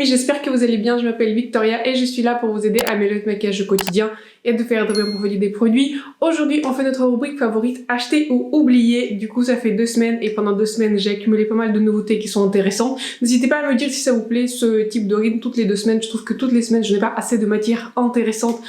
amis, j'espère que vous allez bien, je m'appelle Victoria et je suis là pour vous aider à améliorer votre maquillage au quotidien et de faire de bien pour des produits. Aujourd'hui, on fait notre rubrique favorite, acheter ou oublier. Du coup, ça fait 2 semaines et pendant 2 semaines, j'ai accumulé pas mal de nouveautés qui sont intéressantes. N'hésitez pas à me dire si ça vous plaît, ce type de rythme toutes les 2 semaines. Je trouve que toutes les semaines, je n'ai pas assez de matière intéressante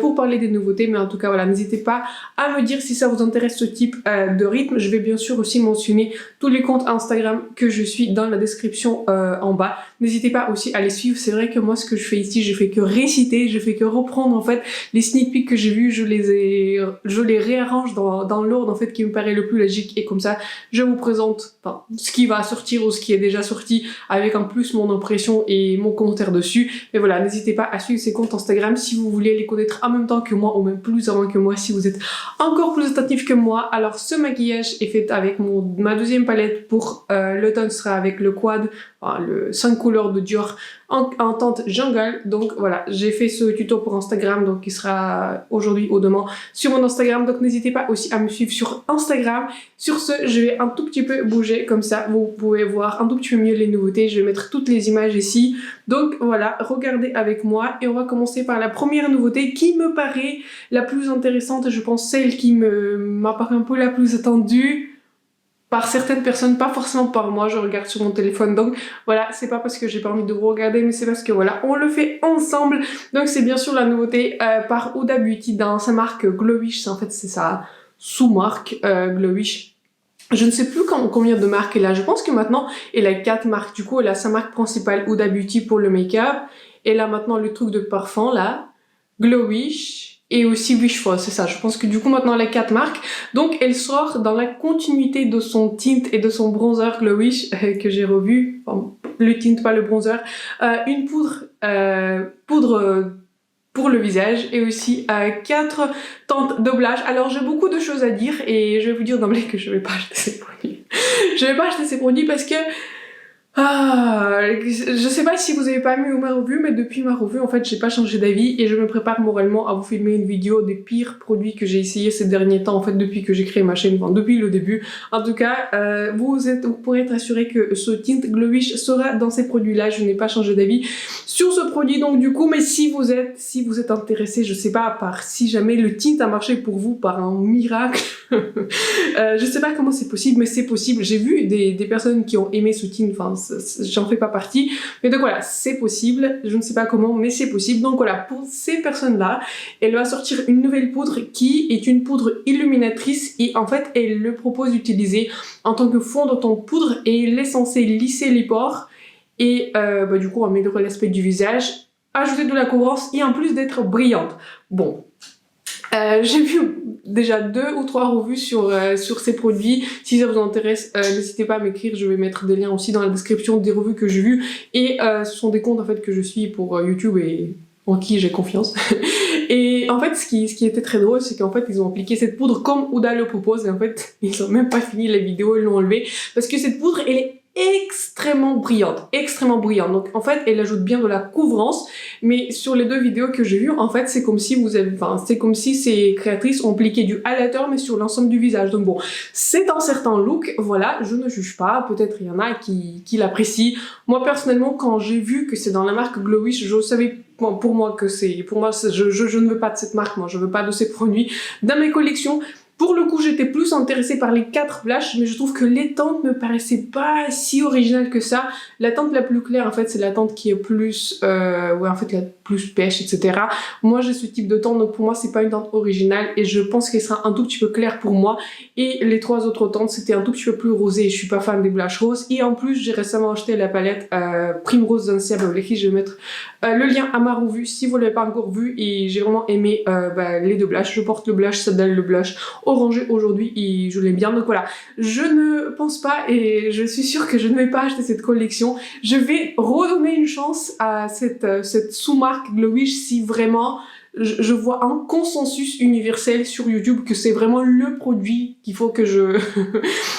pour parler des nouveautés. Mais en tout cas, voilà, n'hésitez pas à me dire si ça vous intéresse ce type de rythme. Je vais bien sûr aussi mentionner tous les comptes Instagram que je suis dans la description en bas. N'hésitez pas aussi à les suivre. C'est vrai que moi, ce que je fais ici, je fais que réciter, je fais que reprendre en fait les sneak peeks que j'ai vus, je les réarrange dans l'ordre en fait qui me paraît le plus logique et comme ça, je vous présente ce qui va sortir ou ce qui est déjà sorti avec en plus mon impression et mon commentaire dessus. Mais voilà, n'hésitez pas à suivre ces comptes Instagram si vous voulez les connaître en même temps que moi ou même plus avant que moi si vous êtes encore plus attentif que moi. Alors ce maquillage est fait avec ma deuxième palette pour l'automne sera avec le quad, le 5 couleurs de Dior en teinte jungle. Donc voilà, j'ai fait ce tuto pour Instagram donc qui sera aujourd'hui ou demain sur mon Instagram, donc n'hésitez pas aussi à me suivre sur Instagram. Sur ce, je vais un tout petit peu bouger comme ça, vous pouvez voir un tout petit peu mieux les nouveautés. Je vais mettre toutes les images ici, donc voilà, regardez avec moi et on va commencer par la première nouveauté qui me paraît la plus intéressante, je pense celle qui m'apparaît un peu la plus attendue par certaines personnes, pas forcément par moi, je regarde sur mon téléphone, donc voilà, c'est pas parce que j'ai pas envie de vous regarder, mais c'est parce que voilà, on le fait ensemble. Donc c'est bien sûr la nouveauté par Huda Beauty dans sa marque Glowish, en fait c'est sa sous-marque Glowish. Je ne sais plus combien de marques elle a, je pense que maintenant elle a 4 marques, du coup elle a sa marque principale Huda Beauty pour le make-up, elle a maintenant le truc de parfum là, Glowish, et aussi Wishful, c'est ça, je pense que du coup maintenant elle a 4 marques, donc elle sort dans la continuité de son tint et de son bronzer Glowish que j'ai revu, enfin, le tint pas le bronzer, une poudre pour le visage et aussi 4 teintes de blush. Alors j'ai beaucoup de choses à dire et je vais vous dire d'emblée que je vais pas acheter ces produits. Je vais pas acheter ces produits parce que je sais pas si vous avez pas vu ma revue, mais depuis ma revue, en fait, j'ai pas changé d'avis et je me prépare moralement à vous filmer une vidéo des pires produits que j'ai essayé ces derniers temps, en fait, depuis que j'ai créé ma chaîne, enfin, depuis le début. En tout cas, vous pourrez être assuré que ce tint Glowish sera dans ces produits-là, je n'ai pas changé d'avis sur ce produit, donc du coup, mais si vous êtes intéressé, je sais pas, par si jamais le tint a marché pour vous par un miracle, je sais pas comment c'est possible, mais c'est possible. J'ai vu des personnes qui ont aimé ce tint, enfin, j'en fais pas partie, mais donc voilà, c'est possible, je ne sais pas comment, mais c'est possible. Donc voilà, pour ces personnes-là, elle va sortir une nouvelle poudre qui est une poudre illuminatrice et en fait, elle le propose d'utiliser en tant que fond de ton poudre et elle est censée lisser les pores et du coup améliorer l'aspect du visage, ajouter de la cohérence et en plus d'être brillante. Bon. J'ai vu déjà 2 ou 3 revues sur ces produits. Si ça vous intéresse, n'hésitez pas à m'écrire, je vais mettre des liens aussi dans la description des revues que j'ai vues. Et ce sont des comptes en fait que je suis pour YouTube et en qui j'ai confiance. Et en fait, ce qui était très drôle, c'est qu'en fait, ils ont appliqué cette poudre comme Huda le propose. Et en fait, ils ont même pas fini la vidéo, ils l'ont enlevée. Parce que cette poudre, elle est extrêmement brillante. Donc en fait, elle ajoute bien de la couvrance, mais sur les 2 vidéos que j'ai vues, en fait, c'est comme si c'est comme si ces créatrices ont appliqué du highlighter, mais sur l'ensemble du visage. Donc bon, c'est un certain look, voilà, je ne juge pas, peut-être il y en a qui l'apprécient. Moi, personnellement, quand j'ai vu que c'est dans la marque Glowish, je savais pour moi, je ne veux pas de cette marque, moi, je veux pas de ces produits dans mes collections. Pour le coup, j'étais plus intéressée par les 4 blushs, mais je trouve que les teintes me paraissaient pas si originales que ça. La teinte la plus claire, en fait, c'est la teinte qui est plus, la plus pêche, etc. Moi, j'ai ce type de teinte, donc pour moi, c'est pas une teinte originale, et je pense qu'elle sera un tout petit peu claire pour moi. Et les 3 autres teintes, c'était un tout petit peu plus rosé, je suis pas fan des blushs roses. Et en plus, j'ai récemment acheté la palette Primrose Dancia Beverly Hills. Je vais mettre le lien à ma revue si vous l'avez pas encore vu, et j'ai vraiment aimé les 2 blushs. Je porte le blush Sadal, le blush orangé aujourd'hui et je l'aime bien, donc voilà, je ne pense pas et je suis sûre que je ne vais pas acheter cette collection. Je vais redonner une chance à cette sous-marque Glowish si vraiment je vois un consensus universel sur YouTube que c'est vraiment le produit qu'il faut que je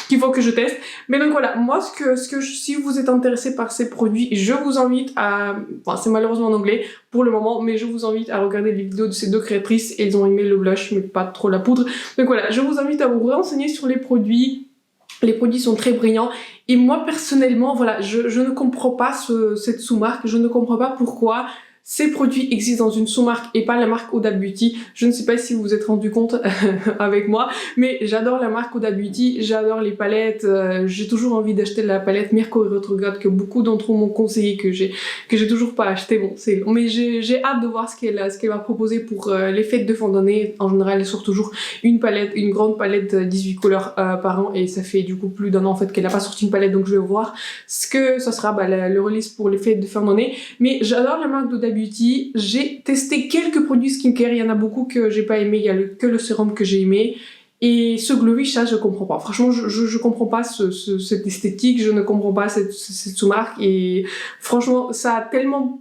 qu'il faut que je teste. Mais donc voilà, moi si vous êtes intéressé par ces produits, je vous invite à, c'est malheureusement en anglais pour le moment, mais je vous invite à regarder les vidéos de ces 2 créatrices. Elles ont aimé le blush mais pas trop la poudre. Donc voilà, je vous invite à vous renseigner sur les produits. Les produits sont très brillants et moi personnellement, voilà, je ne comprends pas cette sous-marque, je ne comprends pas pourquoi ces produits existent dans une sous-marque et pas la marque Huda Beauty. Je ne sais pas si vous vous êtes rendu compte avec moi, mais j'adore la marque Huda Beauty, j'adore les palettes, j'ai toujours envie d'acheter la palette Mirko et Retrograde que beaucoup d'entre vous m'ont conseillé, que j'ai toujours pas acheté. Bon, c'est long, mais j'ai hâte de voir ce qu'elle va proposer pour les fêtes de fin d'année. En général, elle sort toujours une grande palette 18 couleurs par an, et ça fait du coup plus d'un an en fait qu'elle a pas sorti une palette, donc je vais voir ce que ça sera le release pour les fêtes de fin d'année. Mais j'adore la marque Huda Beauty. J'ai testé quelques produits skincare, il y en a beaucoup que j'ai pas aimé, il y a que le sérum que j'ai aimé. Et ce glowish, ça je comprends pas. Franchement, je comprends pas cette esthétique, je ne comprends pas cette sous-marque, et franchement, ça a tellement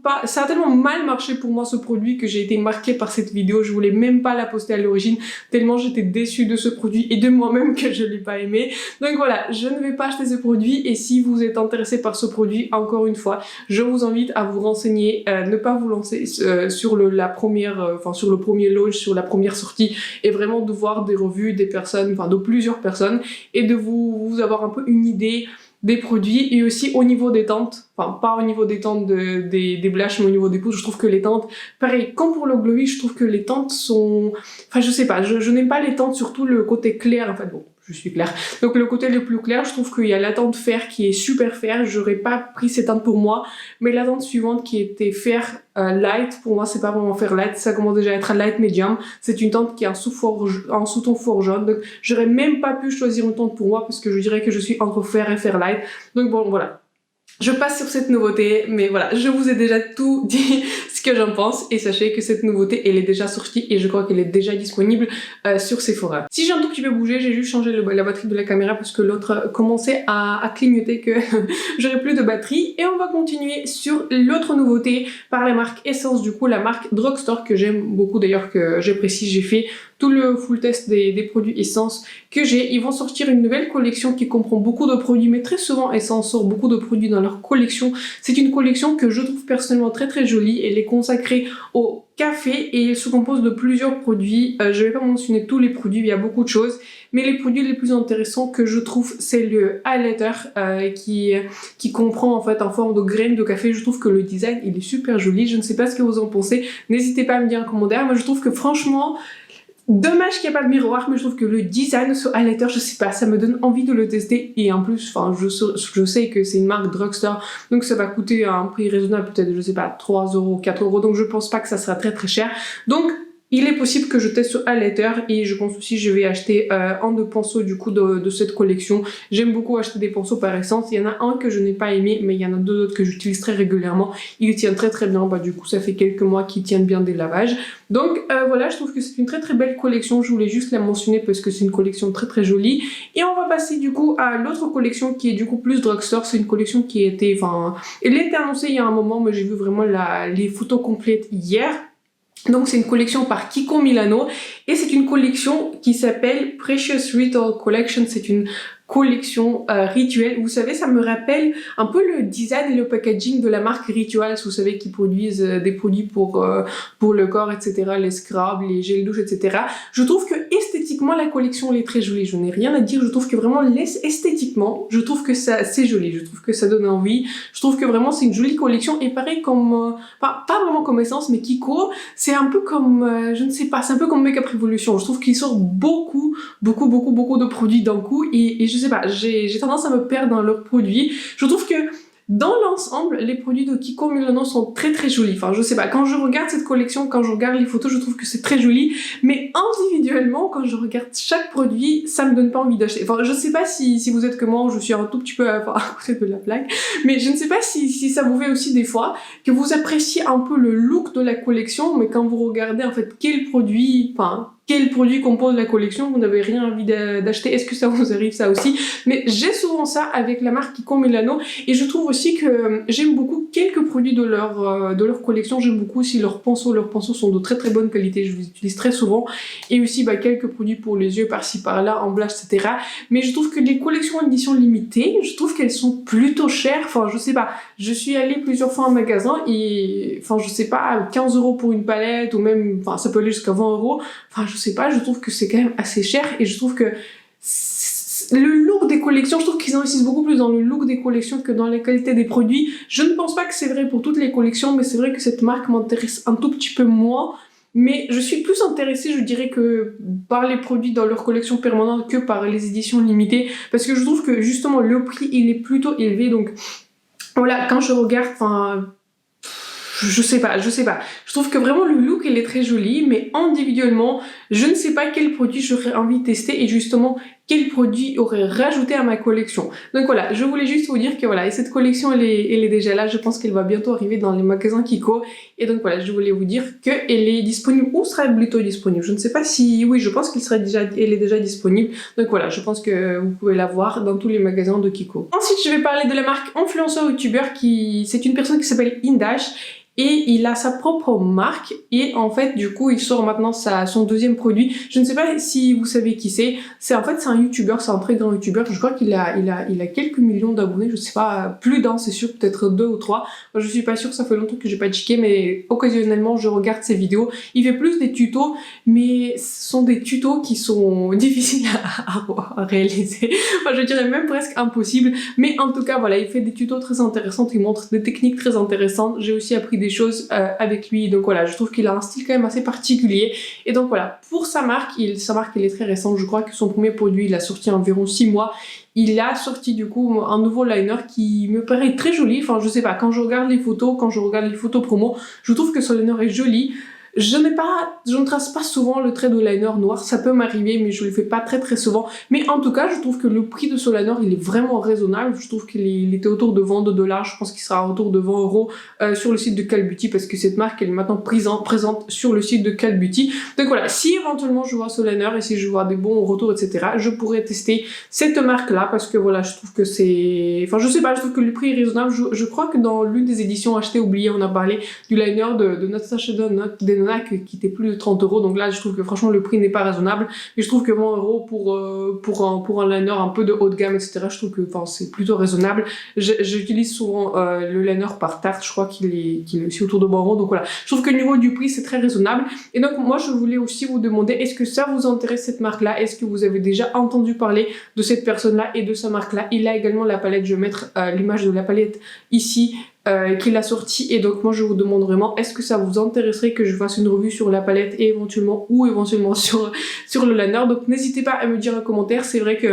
mal marché pour moi ce produit que j'ai été marquée par cette vidéo. Je voulais même pas la poster à l'origine, tellement j'étais déçue de ce produit et de moi-même que je l'ai pas aimé. Donc voilà, je ne vais pas acheter ce produit, et si vous êtes intéressé par ce produit, encore une fois, je vous invite à vous renseigner, ne pas vous lancer sur le premier launch, sur la première sortie, et vraiment de voir des revues, des personnes, enfin de plusieurs personnes, et de vous avoir un peu une idée des produits. Et aussi au niveau des teintes, enfin pas au niveau des teintes des blushs, mais au niveau des poudres, je trouve que les teintes, pareil, comme pour le glowy, je trouve que les teintes sont, enfin je sais pas, je n'aime pas les teintes, surtout le côté clair, en fait, bon, je suis claire. Donc le côté le plus clair, je trouve qu'il y a la teinte fer qui est super fer, j'aurais pas pris cette teinte pour moi, mais la teinte suivante qui était fer light, pour moi c'est pas vraiment fer light, ça commence déjà à être un light medium, c'est une teinte qui est un sous-ton fort jaune, donc j'aurais même pas pu choisir une teinte pour moi, parce que je dirais que je suis entre fer et fer light. Donc bon, voilà. Je passe sur cette nouveauté, mais voilà, je vous ai déjà tout dit ce que j'en pense, et sachez que cette nouveauté, elle est déjà sortie, et je crois qu'elle est déjà disponible sur Sephora. Si j'ai un tout petit peu bougé, j'ai juste changé la batterie de la caméra parce que l'autre commençait à clignoter, que j'aurais plus de batterie. Et on va continuer sur l'autre nouveauté par la marque Essence, du coup la marque Drugstore, que j'aime beaucoup d'ailleurs, que j'apprécie. J'ai fait tout le full test des produits Essence que j'ai. Ils vont sortir une nouvelle collection qui comprend beaucoup de produits, mais très souvent Essence sort beaucoup de produits dans leur collection. C'est une collection que je trouve personnellement très très jolie. Elle est consacrée au café et elle se compose de plusieurs produits. Je vais pas mentionner tous les produits, il y a beaucoup de choses, mais les produits les plus intéressants que je trouve, c'est le highlighter qui comprend en fait en forme de graines de café. Je trouve que le design il est super joli. Je ne sais pas ce que vous en pensez, n'hésitez pas à me dire en commentaire. Moi je trouve que franchement, dommage qu'il n'y a pas de miroir, mais je trouve que le design sur highlighter, je sais pas, ça me donne envie de le tester. Et en plus, enfin, je sais que c'est une marque Drugstore, donc ça va coûter un prix raisonnable, peut-être, je sais pas, 3 €, 4 €, donc je pense pas que ça sera très très cher. Donc, il est possible que je teste sur highlighter, et je pense aussi que je vais acheter un de pinceaux du coup de cette collection. J'aime beaucoup acheter des pinceaux par essence. Il y en a un que je n'ai pas aimé, mais il y en a deux autres que j'utilise très régulièrement. Ils tiennent très très bien, bah du coup ça fait quelques mois qu'ils tiennent bien des lavages. Donc voilà, je trouve que c'est une très très belle collection. Je voulais juste la mentionner parce que c'est une collection très très jolie. Et on va passer du coup à l'autre collection qui est du coup plus Drugstore. C'est une collection qui a été, enfin, elle a été annoncée il y a un moment, mais j'ai vu vraiment les photos complètes hier. Donc c'est une collection par Kiko Milano, et c'est une collection qui s'appelle Precious Ritual Collection. C'est une collection rituelle. Vous savez, ça me rappelle un peu le design et le packaging de la marque Rituals, vous savez, qui produisent des produits pour le corps, etc., les scrubs, les gels douche, etc. Je trouve que esthétiquement la collection elle est très jolie, je n'ai rien à dire. Je trouve que vraiment esthétiquement, je trouve que ça c'est joli, je trouve que ça donne envie, je trouve que vraiment c'est une jolie collection. Et pareil comme enfin pas vraiment comme Essence, mais Kiko, c'est un peu comme je ne sais pas, c'est un peu comme Makeup Revolution. Je trouve qu'ils sortent beaucoup de produits d'un coup, et je sais pas, j'ai tendance à me perdre dans leurs produits. Je trouve que dans l'ensemble, les produits de Kiko Milano sont très très jolis. Enfin, je sais pas, quand je regarde cette collection, quand je regarde les photos, je trouve que c'est très joli. Mais individuellement, quand je regarde chaque produit, ça me donne pas envie d'acheter. Enfin, je sais pas si vous êtes comme moi, je suis un tout petit peu à côté de la plaque. Mais je ne sais pas si ça vous fait aussi des fois que vous appréciez un peu le look de la collection, mais quand vous regardez en fait quel produit compose la collection, vous n'avez rien envie d'acheter. Est-ce que ça vous arrive ça aussi? Mais j'ai souvent ça avec la marque Kiko Milano, et je trouve aussi que j'aime beaucoup quelques produits de leur collection. J'aime beaucoup aussi leurs pinceaux. Leurs pinceaux sont de très très bonne qualité, je les utilise très souvent. Et aussi quelques produits pour les yeux par-ci par-là, en blush, etc. Mais je trouve que les collections édition limitée, je trouve qu'elles sont plutôt chères. Enfin, je sais pas, je suis allée plusieurs fois en magasin, et enfin, je sais pas, 15 € pour une palette, ou même, enfin, ça peut aller jusqu'à 20 €. Enfin, je sais pas, je trouve que c'est quand même assez cher, et je trouve que le look des collections, je trouve qu'ils investissent beaucoup plus dans le look des collections que dans la qualité des produits. Je ne pense pas que c'est vrai pour toutes les collections, mais c'est vrai que cette marque m'intéresse un tout petit peu moins. Mais je suis plus intéressée, je dirais, que par les produits dans leur collection permanente que par les éditions limitées. Parce que je trouve que justement le prix il est plutôt élevé. Donc voilà, quand je regarde, enfin... Je sais pas. Je trouve que vraiment le look il est très joli, mais individuellement, je ne sais pas quel produit j'aurais envie de tester et justement quel produit aurait rajouté à ma collection. Donc voilà, je voulais juste vous dire que voilà, et cette collection elle est déjà là, je pense qu'elle va bientôt arriver dans les magasins Kiko. Et donc voilà, je voulais vous dire qu'elle est disponible, ou sera plutôt disponible. Je ne sais pas si, oui, je pense elle est déjà disponible. Donc voilà, je pense que vous pouvez la voir dans tous les magasins de Kiko. Ensuite, je vais parler de la marque influenceur youtubeur c'est une personne qui s'appelle Indash. Et il a sa propre marque et en fait du coup il sort maintenant son deuxième produit. Je ne sais pas si vous savez qui c'est. C'est un youtubeur, c'est un très grand youtubeur. Je crois qu'il a quelques millions d'abonnés, je sais pas, plus d'un c'est sûr, peut-être 2 ou 3. Moi, je suis pas sûre, ça fait longtemps que j'ai pas checké, mais occasionnellement je regarde ses vidéos. Il fait plus des tutos, mais ce sont des tutos qui sont difficiles à réaliser. Enfin, je dirais même presque impossible. Mais en tout cas voilà, il fait des tutos très intéressants, il montre des techniques très intéressantes. J'ai aussi appris des choses avec lui, donc voilà, je trouve qu'il a un style quand même assez particulier. Et donc voilà, pour sa marque elle est très récente. Je crois que son premier produit il a sorti environ 6 mois. Il a sorti du coup un nouveau liner qui me paraît très joli. Enfin je sais pas, quand je regarde les photos promo, je trouve que son liner est joli. Je ne trace pas souvent le trait de liner noir, ça peut m'arriver mais je le fais pas très souvent. Mais en tout cas, je trouve que le prix de ce liner il est vraiment raisonnable. Je trouve qu'il était autour de 22 $, je pense qu'il sera autour de 20 € sur le site de Call Beauty parce que cette marque elle est maintenant présente sur le site de Call Beauty. Donc voilà, si éventuellement je vois ce liner et si je vois des bons retours etc, je pourrais tester cette marque là parce que voilà, je trouve que c'est... Enfin je sais pas, je trouve que le prix est raisonnable. Je crois que dans l'une des éditions achetées oubliées, on a parlé du liner de Natasha Denona qui était plus de 30 €, donc là je trouve que franchement le prix n'est pas raisonnable, mais je trouve que 20 € pour un liner un peu de haut de gamme etc, je trouve que c'est plutôt raisonnable. J'utilise souvent le liner par Tarte, je crois qu'il est aussi autour de 20 €, donc voilà, je trouve que au niveau du prix c'est très raisonnable. Et donc moi je voulais aussi vous demander, est-ce que ça vous intéresse cette marque là, est-ce que vous avez déjà entendu parler de cette personne là et de sa marque là. Il a également la palette, je vais mettre l'image de la palette ici qu'il a sorti, et donc moi je vous demande vraiment, est-ce que ça vous intéresserait que je fasse une revue sur la palette et éventuellement sur le liner. Donc n'hésitez pas à me dire en commentaire. C'est vrai que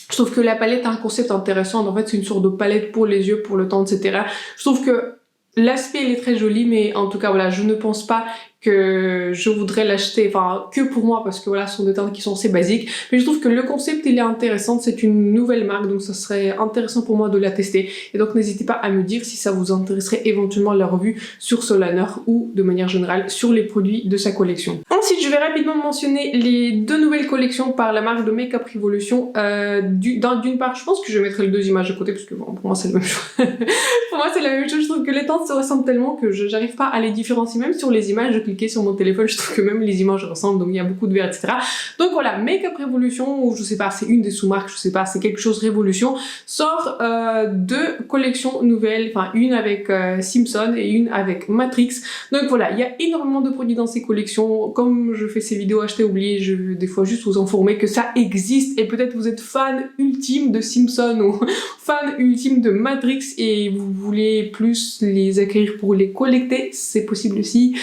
je trouve que la palette a un concept intéressant, en fait c'est une sorte de palette pour les yeux, pour le temps etc. Je trouve que l'aspect il est très joli, mais en tout cas voilà, je ne pense pas que je voudrais l'acheter, enfin que pour moi, parce que voilà, ce sont des teintes qui sont assez basiques, mais je trouve que le concept il est intéressant. C'est une nouvelle marque, donc ça serait intéressant pour moi de la tester, et donc n'hésitez pas à me dire si ça vous intéresserait éventuellement la revue sur ce liner ou de manière générale sur les produits de sa collection. Ensuite je vais rapidement mentionner les 2 nouvelles collections par la marque de Makeup Revolution. D'une part je pense que je mettrai les 2 images à côté parce que bon, pour moi c'est la même chose. Pour moi c'est la même chose, je trouve que les teintes se ressemblent tellement que j'arrive pas à les différencier, même sur les images. Cliquer sur mon téléphone, je trouve que même les images ressemblent, donc il y a beaucoup de verre etc. Donc voilà, Makeup Revolution, ou je sais pas, c'est une des sous-marques, je sais pas, c'est quelque chose Révolution, sort 2 collections nouvelles, enfin une avec Simpson et une avec Matrix. Donc voilà, il y a énormément de produits dans ces collections. Comme je fais ces vidéos acheter oublier, je veux des fois juste vous informer que ça existe, et peut-être vous êtes fan ultime de Simpson ou fan ultime de Matrix et vous voulez plus les acquérir pour les collecter, c'est possible aussi.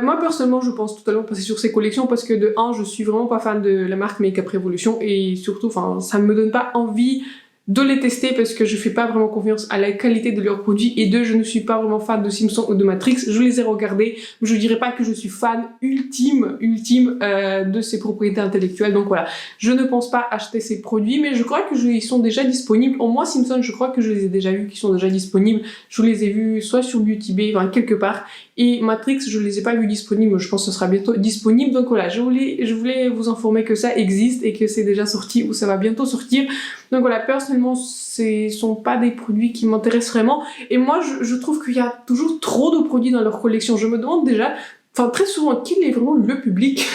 Moi personnellement je pense totalement passer sur ces collections parce que de 1 je suis vraiment pas fan de la marque Makeup Revolution, et surtout enfin ça me donne pas envie de les tester parce que je fais pas vraiment confiance à la qualité de leurs produits, et 2 je ne suis pas vraiment fan de Simpson ou de Matrix. Je les ai regardés, mais je dirais pas que je suis fan ultime de ces propriétés intellectuelles. Donc voilà, je ne pense pas acheter ces produits, mais je crois que ils sont déjà disponibles. Au moins Simpson je crois que je les ai déjà vus qui sont déjà disponibles. Je les ai vus soit sur Beauty Bay, enfin quelque part, et Matrix je les ai pas vus disponibles, je pense que ce sera bientôt disponible. Donc voilà, je voulais vous informer que ça existe et que c'est déjà sorti ou ça va bientôt sortir. Donc voilà, personnellement ce sont pas des produits qui m'intéressent vraiment, et moi je trouve qu'il y a toujours trop de produits dans leur collection. Je me demande déjà, enfin très souvent, quel est vraiment le public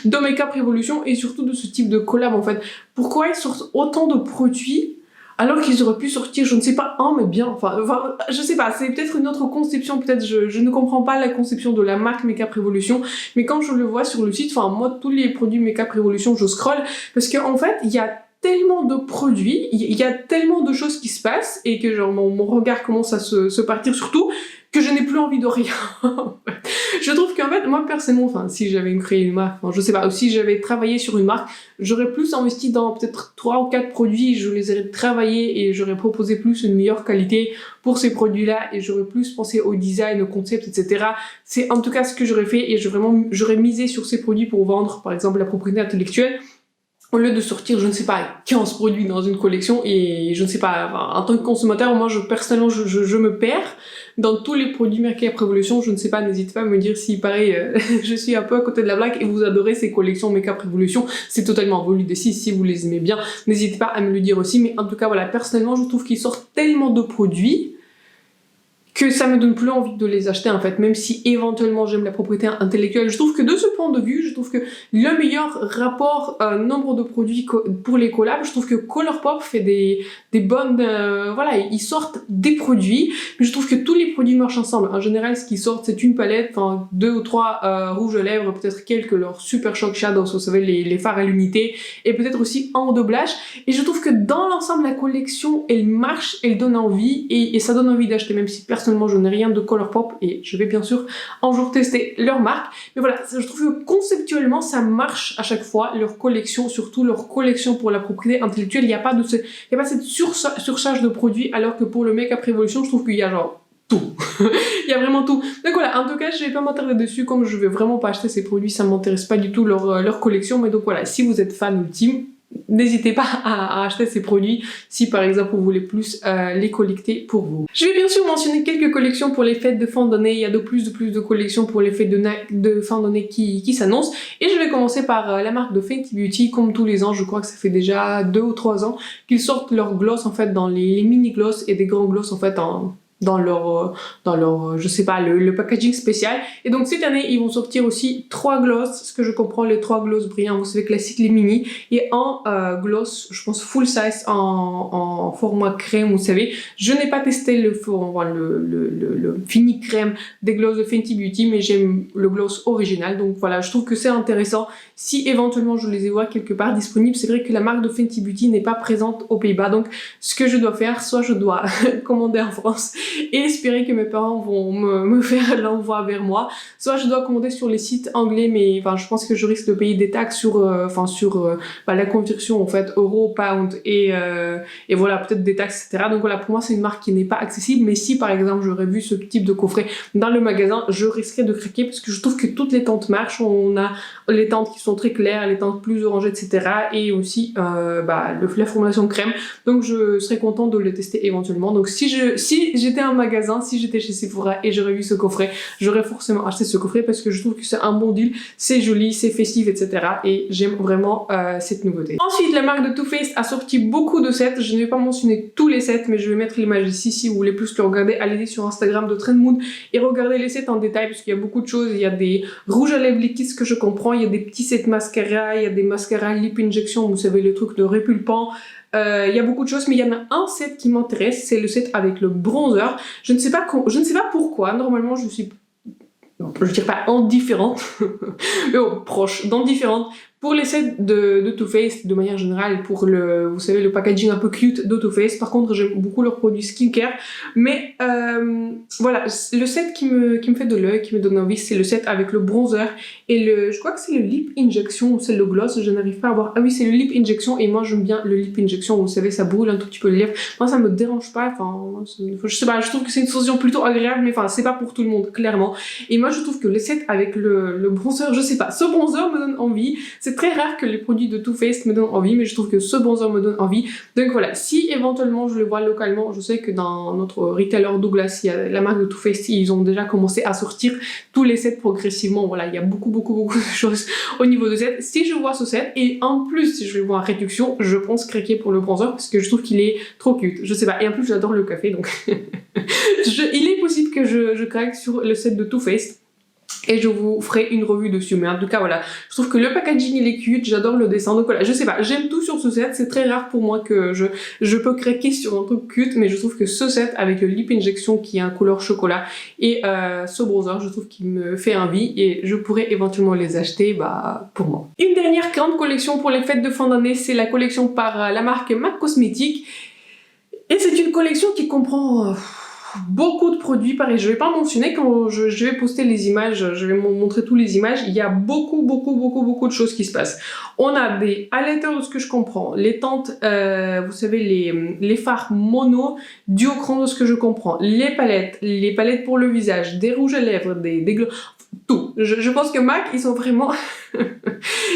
de Makeup Revolution et surtout de ce type de collab en fait. Pourquoi ils sortent autant de produits alors qu'ils auraient pu sortir, je ne sais pas, un mais bien, enfin je sais pas, c'est peut-être une autre conception, peut-être je ne comprends pas la conception de la marque Makeup Revolution, mais quand je le vois sur le site, enfin moi tous les produits Makeup Revolution je scroll parce qu'en fait il y a tellement de produits, il y a tellement de choses qui se passent et que genre mon regard commence à se partir sur tout que je n'ai plus envie de rien. Je trouve qu'en fait, moi personnellement, enfin si j'avais créé une marque, enfin, je sais pas, ou si j'avais travaillé sur une marque, j'aurais plus investi dans peut-être 3 ou 4 produits, je les aurais travaillés et j'aurais proposé plus une meilleure qualité pour ces produits-là et j'aurais plus pensé au design, au concept, etc. C'est en tout cas ce que j'aurais fait et j'aurais misé sur ces produits pour vendre, par exemple, la propriété intellectuelle. Au lieu de sortir, je ne sais pas, 15 produits dans une collection et je ne sais pas, enfin, en tant que consommateur, moi, personnellement, je me perds dans tous les produits Make-up Revolution. Je ne sais pas, n'hésitez pas à me dire si, pareil, je suis un peu à côté de la blague et vous adorez ces collections Make-up Revolution. C'est totalement vos idées. Si vous les aimez bien, n'hésitez pas à me le dire aussi. Mais en tout cas, voilà, personnellement, je trouve qu'ils sortent tellement de produits que ça me donne plus envie de les acheter en fait, même si éventuellement j'aime la propriété intellectuelle. Je trouve que de ce point de vue, je trouve que le meilleur rapport nombre de produits pour les collabs, je trouve que Colourpop fait des bonnes... voilà, ils sortent des produits, mais je trouve que tous les produits marchent ensemble. En général, ce qu'ils sortent, c'est une palette, enfin 2 ou 3 rouges à lèvres, peut-être quelques leurs Super Shock Shadows, vous savez, les fards à l'unité, et peut-être aussi un doublage. Et je trouve que dans l'ensemble, la collection, elle marche, elle donne envie, et ça donne envie d'acheter, même si personnellement je n'ai rien de Colourpop et je vais bien sûr un jour tester leur marque. Mais voilà, je trouve que conceptuellement ça marche à chaque fois, leur collection, surtout leur collection pour la propriété intellectuelle. Il n'y a pas cette surcharge de produits, alors que pour le Make-up Revolution, je trouve qu'il y a genre tout. Il y a vraiment tout. Donc voilà, en tout cas, je vais pas m'attarder dessus, comme je vais vraiment pas acheter ces produits, ça m'intéresse pas du tout leur collection. Mais donc voilà, si vous êtes fan ultime, n'hésitez pas à acheter ces produits si par exemple vous voulez plus les collecter pour vous. Je vais bien sûr mentionner quelques collections pour les fêtes de fin d'année. Il y a de plus de collections pour les fêtes de fin d'année qui s'annoncent. Et je vais commencer par la marque de Fenty Beauty. Comme tous les ans, je crois que ça fait déjà 2 ou 3 ans qu'ils sortent leurs gloss en fait dans les mini gloss et des grands gloss en fait dans leur je sais pas, le packaging spécial. Et donc cette année ils vont sortir aussi 3 gloss, ce que je comprends, les 3 gloss brillants, vous savez, classiques, les mini, et un gloss, je pense full size en format crème, vous savez. Je n'ai pas testé le fini crème des gloss de Fenty Beauty, mais j'aime le gloss original, donc voilà, je trouve que c'est intéressant si éventuellement je les vois quelque part disponibles. C'est vrai que la marque de Fenty Beauty n'est pas présente aux Pays-Bas, donc ce que je dois faire, soit je dois commander en France et espérer que mes parents vont me faire l'envoi vers moi, soit je dois commander sur les sites anglais, mais enfin je pense que je risque de payer des taxes sur la conversion en fait euro pound et voilà, peut-être des taxes, etc. Donc voilà, pour moi c'est une marque qui n'est pas accessible, mais si par exemple j'aurais vu ce type de coffret dans le magasin, je risquerais de craquer parce que je trouve que toutes les teintes marchent. On a les teintes qui sont très claires, les teintes plus orangées, etc. et aussi la formulation crème, donc je serais contente de le tester éventuellement. Donc si j'étais en magasin, si j'étais chez Sephora et j'aurais vu ce coffret, j'aurais forcément acheté ce coffret parce que je trouve que c'est un bon deal, c'est joli, c'est festif, etc. et j'aime vraiment cette nouveauté. Ensuite, la marque de Too Faced a sorti beaucoup de sets. Je ne vais pas mentionner tous les sets, mais je vais mettre l'image ici. Si vous voulez plus le regarder, allez sur Instagram de Trendmood et regardez les sets en détail parce qu'il y a beaucoup de choses. Il y a des rouges à lèvres liquides, ce que je comprends, il y a des petits sets mascara, il y a des mascaras lip injection, vous savez, le truc de répulpant. Il y a beaucoup de choses, mais il y en a un set qui m'intéresse, c'est le set avec le bronzer. Je ne sais pas pourquoi, normalement je dirais pas indifférente, mais bon, proche d'indifférente pour les sets de Too Faced de manière générale, pour vous savez, le packaging un peu cute de Too Faced. Par contre, j'aime beaucoup leurs produits skincare, mais voilà, le set qui me fait de l'œil, qui me donne envie, c'est le set avec le bronzer et je crois que c'est le lip injection ou c'est le gloss, je n'arrive pas à voir. Ah oui, c'est le lip injection, et moi j'aime bien le lip injection, vous savez, ça brûle un tout petit peu les lèvres. Moi ça me dérange pas, enfin, je sais pas, je trouve que c'est une sensation plutôt agréable, mais enfin, c'est pas pour tout le monde, clairement. Et moi je trouve que le set avec le bronzer, je sais pas, ce bronzer me donne envie. C'est très rare que les produits de Too Faced me donnent envie, mais je trouve que ce bronzer me donne envie. Donc voilà, si éventuellement je le vois localement, je sais que dans notre retailer Douglas, il y a la marque de Too Faced, ils ont déjà commencé à sortir tous les sets progressivement. Voilà, il y a beaucoup de choses au niveau de set. Si je vois ce set, et en plus si je le vois en réduction, je pense craquer pour le bronzer parce que je trouve qu'il est trop cute. Je sais pas, et en plus j'adore le café, donc il est possible que je craque sur le set de Too Faced. et je vous ferai une revue dessus. Mais en tout cas, voilà, je trouve que le packaging il est cute, j'adore le dessin, donc voilà, je sais pas, j'aime tout sur ce set, c'est très rare pour moi que je peux craquer sur un truc cute, mais je trouve que ce set avec le lip injection qui est un couleur chocolat et ce bronzer, je trouve qu'il me fait envie et je pourrais éventuellement les acheter pour moi. Une dernière grande collection pour les fêtes de fin d'année, c'est la collection par la marque MAC Cosmetics et c'est une collection qui comprend beaucoup de produits. Pareil, je vais pas mentionner quand je vais poster les images, je vais vous montrer toutes les images, il y a beaucoup de choses qui se passent. On a des highlighters de ce que je comprends, les teintes, vous savez, les fards mono, duochrome de ce que je comprends, les palettes pour le visage, des rouges à lèvres, des tout. Je pense que MAC, ils ont vraiment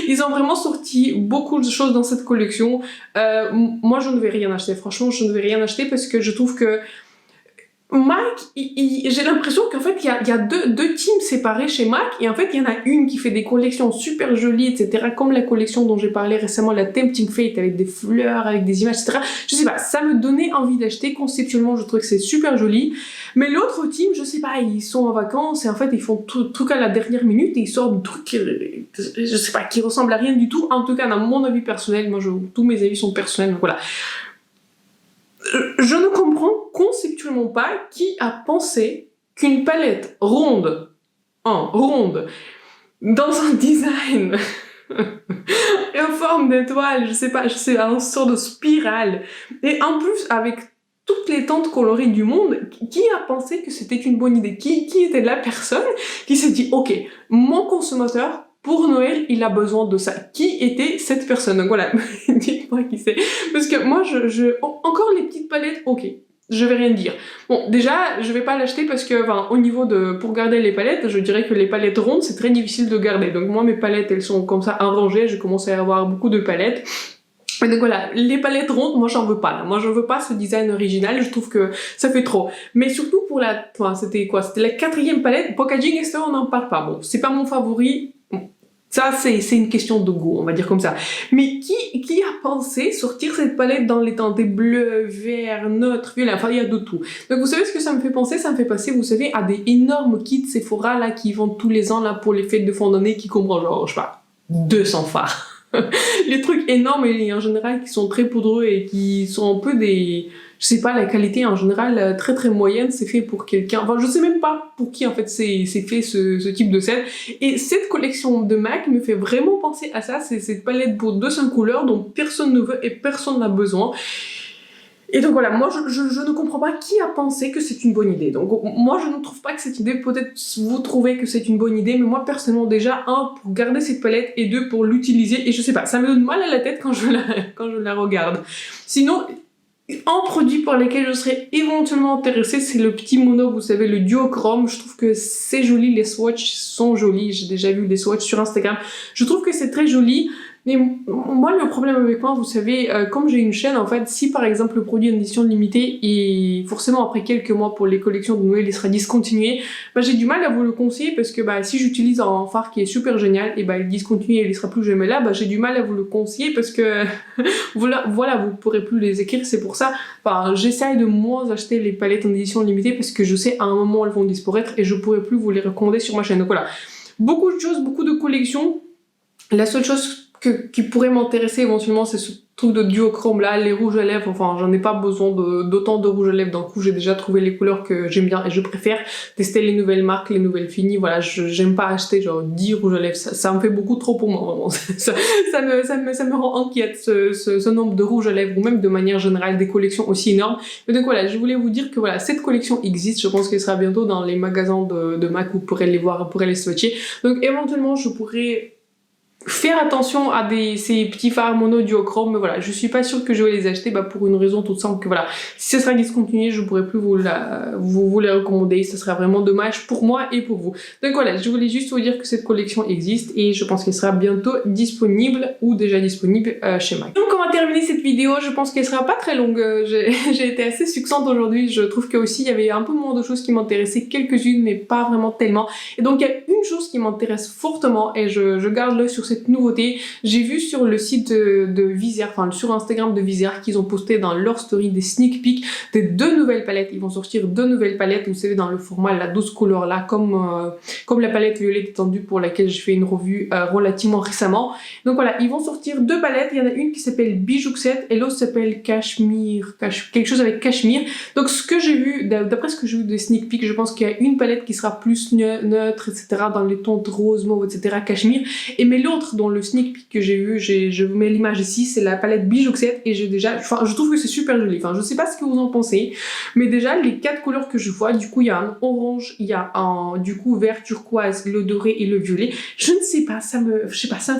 ils ont vraiment sorti beaucoup de choses dans cette collection. Moi, je ne vais rien acheter, franchement, je ne vais rien acheter parce que je trouve que MAC, j'ai l'impression qu'en fait il y a deux teams séparés chez MAC et en fait il y en a une qui fait des collections super jolies, etc. Comme la collection dont j'ai parlé récemment, la Tempting Fate, avec des fleurs, avec des images, etc. Je sais pas, ça me donnait envie d'acheter. Conceptuellement, je trouve que c'est super joli. Mais l'autre team, je sais pas, ils sont en vacances et en fait ils font tout truc à la dernière minute et ils sortent des trucs qui, je sais pas, qui ressemblent à rien du tout. En tout cas, dans mon avis personnel, tous mes avis sont personnels, donc voilà. Je ne comprends conceptuellement pas qui a pensé qu'une palette ronde, dans un design en forme d'étoile, je sais pas, un sort de spirale, et en plus avec toutes les teintes colorées du monde, qui a pensé que c'était une bonne idée? Qui était la personne qui s'est dit, ok, mon consommateur, pour Noël, il a besoin de ça. Qui était cette personne? Donc voilà, dites-moi qui c'est. Parce que moi, encore les petites palettes, ok, je vais rien dire. Bon, déjà, je vais pas l'acheter parce que, au niveau pour garder les palettes, je dirais que les palettes rondes, c'est très difficile de garder. Donc moi, mes palettes, elles sont comme ça arrangées, je commence à avoir beaucoup de palettes. Et donc voilà, les palettes rondes, moi j'en veux pas là. Moi je veux pas ce design original, je trouve que ça fait trop. Mais surtout pour c'était quoi? C'était la 4e palette, packaging extérieur on n'en parle pas. Bon, c'est pas mon favori. Ça, c'est une question de goût, on va dire comme ça. Mais qui a pensé sortir cette palette dans les teintes bleus, verts, neutres, violets, enfin il y a de tout. Donc vous savez ce que ça me fait penser? Ça me fait passer, vous savez, à des énormes kits Sephora là qui vendent tous les ans là pour les fêtes de fin d'année qui comprennent genre, je sais pas, 200 fards. Les trucs énormes et en général qui sont très poudreux et qui sont un peu je sais pas, la qualité en général très moyenne, c'est fait pour quelqu'un, enfin je sais même pas pour qui en fait c'est fait ce type de set. Et cette collection de MAC me fait vraiment penser à ça, c'est cette palette pour 200 couleurs dont personne ne veut et personne n'a besoin. Et donc voilà, moi je ne comprends pas qui a pensé que c'est une bonne idée. Donc moi je ne trouve pas que cette idée, peut-être vous trouvez que c'est une bonne idée, mais moi personnellement déjà, 1 pour garder cette palette et 2 pour l'utiliser, et je sais pas, ça me donne mal à la tête quand je la regarde. Sinon, un produit pour lequel je serais éventuellement intéressée, c'est le petit mono, vous savez, le duochrome. Je trouve que c'est joli, les swatchs sont jolis, j'ai déjà vu des swatchs sur Instagram. Je trouve que c'est très joli. Mais moi, le problème avec moi, vous savez, comme j'ai une chaîne, en fait, si par exemple le produit est en édition limitée et forcément après quelques mois pour les collections de Noël, il sera discontinué, j'ai du mal à vous le conseiller parce que si j'utilise un fard qui est super génial et il discontinue et il sera plus jamais là, j'ai du mal à vous le conseiller parce que voilà, vous pourrez plus les écrire, c'est pour ça. J'essaye de moins acheter les palettes en édition limitée parce que je sais à un moment elles vont disparaître et je pourrai plus vous les recommander sur ma chaîne. Donc voilà, beaucoup de choses, beaucoup de collections. La seule chose qui pourrait m'intéresser éventuellement, c'est ce truc de duochrome là, les rouges à lèvres. Enfin, j'en ai pas besoin d'autant de rouges à lèvres d'un coup, j'ai déjà trouvé les couleurs que j'aime bien et je préfère tester les nouvelles marques, les nouvelles finies. Voilà, j'aime pas acheter genre 10 rouges à lèvres, ça me fait beaucoup trop pour moi, vraiment. ça me rend inquiète ce nombre de rouges à lèvres, ou même de manière générale des collections aussi énormes. Mais donc voilà, je voulais vous dire que voilà, cette collection existe, je pense qu'elle sera bientôt dans les magasins de MAC, vous pourrez les voir, vous pourrez les swatcher. Donc éventuellement, je pourrais faire attention à ces petits fards mono duochrome, mais voilà, je suis pas sûre que je vais les acheter pour une raison toute simple que voilà, si ça sera discontinué, je pourrai plus vous les recommander, ça sera vraiment dommage pour moi et pour vous. Donc voilà, je voulais juste vous dire que cette collection existe et je pense qu'elle sera bientôt disponible ou déjà disponible chez MAC. Donc on va terminer cette vidéo, je pense qu'elle sera pas très longue, j'ai été assez succincte aujourd'hui, je trouve que aussi il y avait un peu moins de choses qui m'intéressaient, quelques-unes mais pas vraiment tellement. Et donc il y a une une chose qui m'intéresse fortement et je garde l'œil sur cette nouveauté. J'ai vu sur le site de Viseart, enfin sur Instagram de Viseart, qu'ils ont posté dans leur story des sneak peeks des 2 nouvelles palettes. Ils vont sortir 2 nouvelles palettes, vous savez, dans le format la 12 couleurs là, comme la palette violette étendue pour laquelle je fais une revue relativement récemment. Donc voilà, ils vont sortir 2 palettes. Il y en a une qui s'appelle Bijouxette et l'autre s'appelle Cachemire, quelque chose avec cachemire. Donc ce que j'ai vu, d'après ce que j'ai vu des sneak peeks, je pense qu'il y a une palette qui sera plus neutre, etc., dans les tons de rose, mauve, etc., cachemire. Mais l'autre, dans le sneak peek que j'ai vu, je vous mets l'image ici, c'est la palette Bijouxette et je trouve que c'est super joli. Enfin, je sais pas ce que vous en pensez, mais déjà, les 4 couleurs que je vois, du coup, il y a un orange, il y a un, du coup, vert turquoise, le doré et le violet. Je ne sais pas, ça me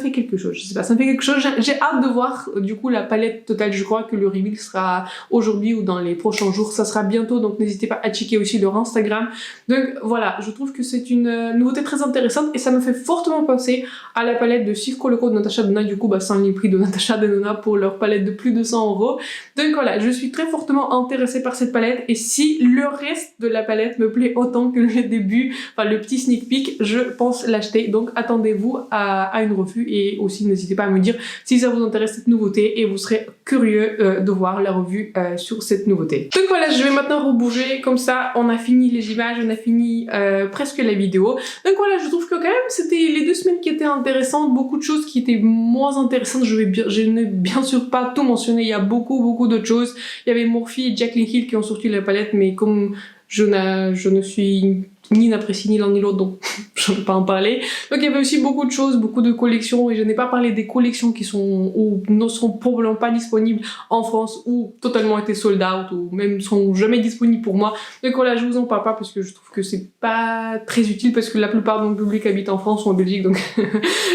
fait quelque chose. Je sais pas, ça me fait quelque chose. J'ai hâte de voir, du coup, la palette totale. Je crois que le reveal sera aujourd'hui ou dans les prochains jours. Ça sera bientôt, donc n'hésitez pas à checker aussi leur Instagram. Donc voilà, je trouve que c'est une nouveauté très intéressante et ça me fait fortement penser à la palette de Sif Coloco de Natasha Denona, du coup, sans les prix de Natasha Denona pour leur palette de plus de 100 €. Donc voilà, je suis très fortement intéressée par cette palette et si le reste de la palette me plaît autant que le début, enfin le petit sneak peek, je pense l'acheter. Donc attendez-vous à une revue et aussi n'hésitez pas à me dire si ça vous intéresse cette nouveauté et vous serez curieux de voir la revue sur cette nouveauté. Donc voilà, je vais maintenant rebouger, comme ça on a fini les images, on a fini presque la vidéo. Donc voilà, je trouve que quand même c'était les 2 semaines qui étaient intéressantes, beaucoup de choses qui étaient moins intéressantes. Je n'ai bien sûr pas tout mentionné, il y a beaucoup d'autres choses. Il y avait Morphe et Jaclyn Hill qui ont sorti la palette, mais comme je ne suis ni n'apprécie ni l'un ni l'autre, donc je ne vais pas en parler. Donc il y avait aussi beaucoup de choses, beaucoup de collections, et je n'ai pas parlé des collections qui sont ou ne seront probablement pas disponibles en France ou totalement été sold out ou même sont jamais disponibles pour moi. Donc voilà, je vous en parle pas parce que je trouve que c'est pas très utile parce que la plupart de mon public habite en France ou en Belgique, donc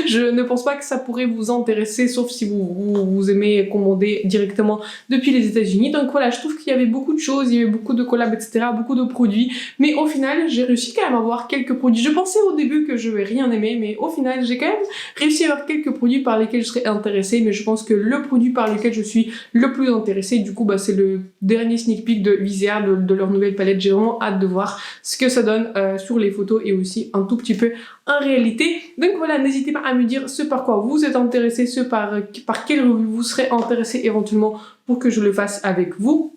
je ne pense pas que ça pourrait vous intéresser, sauf si vous aimez commander directement depuis les États-Unis. Donc voilà, je trouve qu'il y avait beaucoup de choses, il y avait beaucoup de collabs, etc., beaucoup de produits, mais au final, j'ai réussi quand même à avoir quelques produits. Je pensais au début que je vais rien aimer, mais au final, j'ai quand même réussi à avoir quelques produits par lesquels je serais intéressée, mais je pense que le produit par lequel je suis le plus intéressée, du coup, c'est le dernier sneak peek de Viseart, de leur nouvelle palette. J'ai vraiment hâte de voir ce que ça donne sur les photos et aussi un tout petit peu en réalité. Donc voilà, n'hésitez pas à me dire ce par quoi vous êtes intéressé, ce par quelle revue vous serez intéressé éventuellement pour que je le fasse avec vous.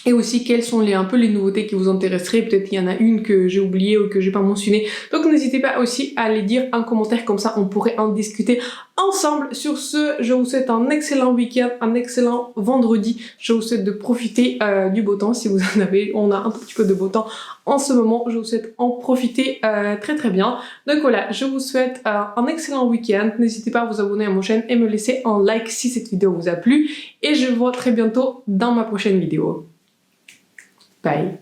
Et aussi quelles sont un peu les nouveautés qui vous intéresseraient, peut-être il y en a une que j'ai oubliée ou que j'ai pas mentionnée. Donc n'hésitez pas aussi à les dire en commentaire, comme ça on pourrait en discuter ensemble. Sur ce, je vous souhaite un excellent week-end, un excellent vendredi. Je vous souhaite de profiter du beau temps si vous en avez. On a un tout petit peu de beau temps en ce moment. Je vous souhaite en profiter très bien. Donc voilà, je vous souhaite un excellent week-end. N'hésitez pas à vous abonner à ma chaîne et me laisser un like si cette vidéo vous a plu. Et je vous vois très bientôt dans ma prochaine vidéo. Bye.